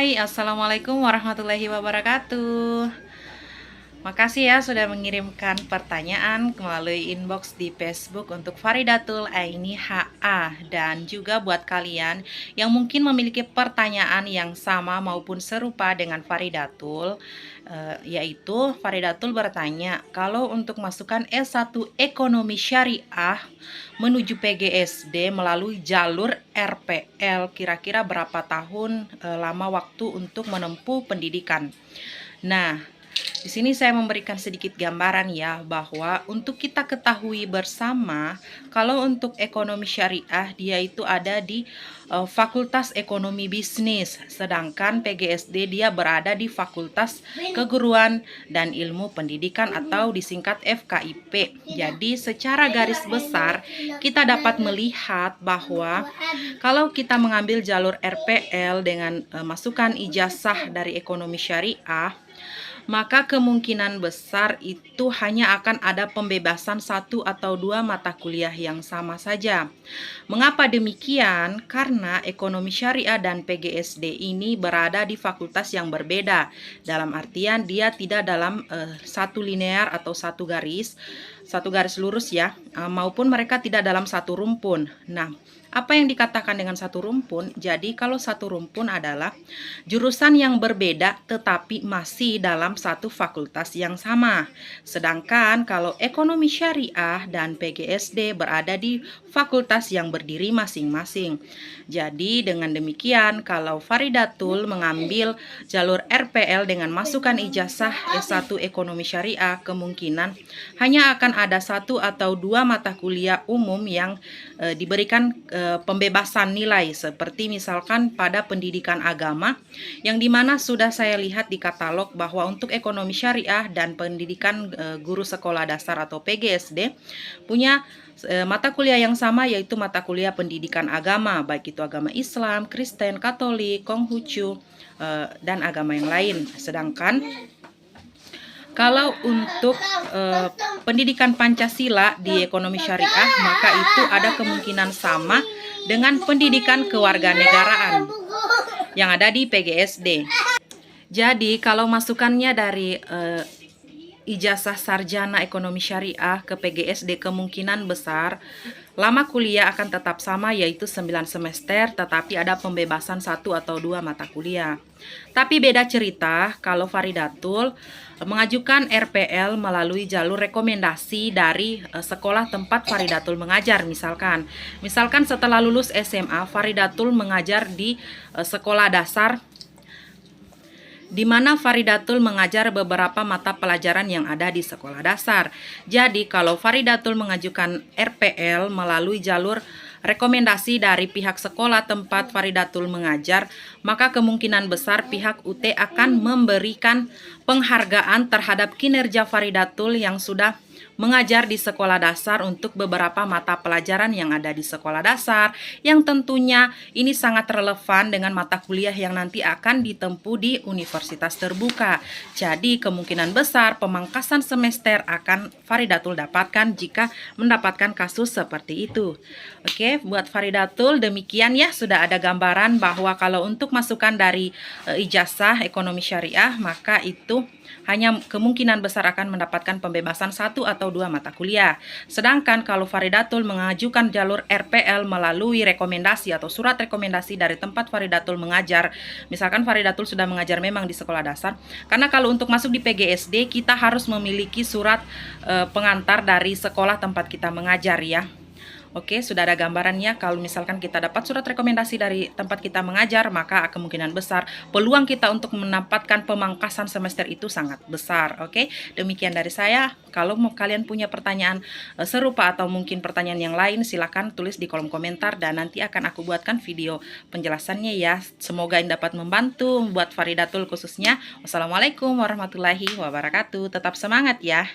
Hai, Assalamualaikum warahmatullahi wabarakatuh. Makasih ya sudah mengirimkan pertanyaan melalui inbox di Facebook untuk Faridatul Aini HA. Dan juga buat kalian yang mungkin memiliki pertanyaan yang sama maupun serupa dengan Faridatul, yaitu Faridatul bertanya, kalau untuk masukkan S1 Ekonomi Syariah menuju PGSD melalui jalur RPL, kira-kira berapa tahun lama waktu untuk menempuh pendidikan? Nah, di sini saya memberikan sedikit gambaran ya, bahwa untuk kita ketahui bersama, kalau untuk ekonomi syariah dia itu ada di Fakultas Ekonomi Bisnis, sedangkan PGSD dia berada di Fakultas Keguruan dan Ilmu Pendidikan atau disingkat FKIP. Jadi secara garis besar kita dapat melihat bahwa kalau kita mengambil jalur RPL dengan masukan ijazah dari ekonomi syariah, maka kemungkinan besar itu hanya akan ada pembebasan satu atau dua mata kuliah yang sama saja. Mengapa demikian? Karena ekonomi syariah dan PGSD ini berada di fakultas yang berbeda. Dalam artian dia tidak dalam satu linear atau satu garis lurus ya, maupun mereka tidak dalam satu rumpun. Nah, apa yang dikatakan dengan satu rumpun? Jadi kalau satu rumpun adalah jurusan yang berbeda tetapi masih dalam satu fakultas yang sama. Sedangkan kalau ekonomi syariah dan PGSD berada di fakultas yang berdiri masing-masing. Jadi dengan demikian kalau Faridatul mengambil jalur RPL dengan masukan ijazah S1 Ekonomi Syariah, kemungkinan hanya akan ada satu atau dua mata kuliah umum yang diberikan pembebasan nilai, seperti misalkan pada pendidikan agama, yang dimana sudah saya lihat di katalog bahwa untuk ekonomi syariah dan pendidikan guru sekolah dasar atau PGSD punya mata kuliah yang sama, yaitu mata kuliah pendidikan agama, baik itu agama Islam, Kristen, Katolik, Konghucu, dan agama yang lain. Sedangkan kalau untuk pendidikan Pancasila di ekonomi syariah, maka itu ada kemungkinan sama dengan pendidikan kewarganegaraan yang ada di PGSD. Jadi kalau masukannya dari ijazah sarjana ekonomi syariah ke PGSD, kemungkinan besar lama kuliah akan tetap sama, yaitu 9 semester, tetapi ada pembebasan satu atau dua mata kuliah. Tapi beda cerita kalau Faridatul mengajukan RPL melalui jalur rekomendasi dari sekolah tempat Faridatul mengajar. Misalkan setelah lulus SMA, Faridatul mengajar di sekolah dasar, di mana Faridatul mengajar beberapa mata pelajaran yang ada di sekolah dasar. Jadi kalau Faridatul mengajukan RPL melalui jalur rekomendasi dari pihak sekolah tempat Faridatul mengajar, maka kemungkinan besar pihak UT akan memberikan penghargaan terhadap kinerja Faridatul yang sudah mengajar di sekolah dasar untuk beberapa mata pelajaran yang ada di sekolah dasar, yang tentunya ini sangat relevan dengan mata kuliah yang nanti akan ditempuh di universitas terbuka. Jadi kemungkinan besar pemangkasan semester akan Faridatul dapatkan jika mendapatkan kasus seperti itu. Oke, buat Faridatul demikian ya, sudah ada gambaran bahwa kalau untuk masukan dari ijazah ekonomi syariah, maka itu hanya kemungkinan besar akan mendapatkan pembebasan satu atau dua mata kuliah. Sedangkan kalau Faridatul mengajukan jalur RPL melalui rekomendasi atau surat rekomendasi dari tempat Faridatul mengajar, misalkan Faridatul sudah mengajar memang di sekolah dasar, karena kalau untuk masuk di PGSD kita harus memiliki surat pengantar dari sekolah tempat kita mengajar ya. Oke, sudah ada gambarannya. Kalau misalkan kita dapat surat rekomendasi dari tempat kita mengajar, maka kemungkinan besar peluang kita untuk mendapatkan pemangkasan semester itu sangat besar. Oke, demikian dari saya. Kalau kalian punya pertanyaan serupa atau mungkin pertanyaan yang lain, silakan tulis di kolom komentar dan nanti akan aku buatkan video penjelasannya ya. Semoga ini dapat membantu buat Faridatul khususnya. Wassalamualaikum warahmatullahi wabarakatuh. Tetap semangat ya.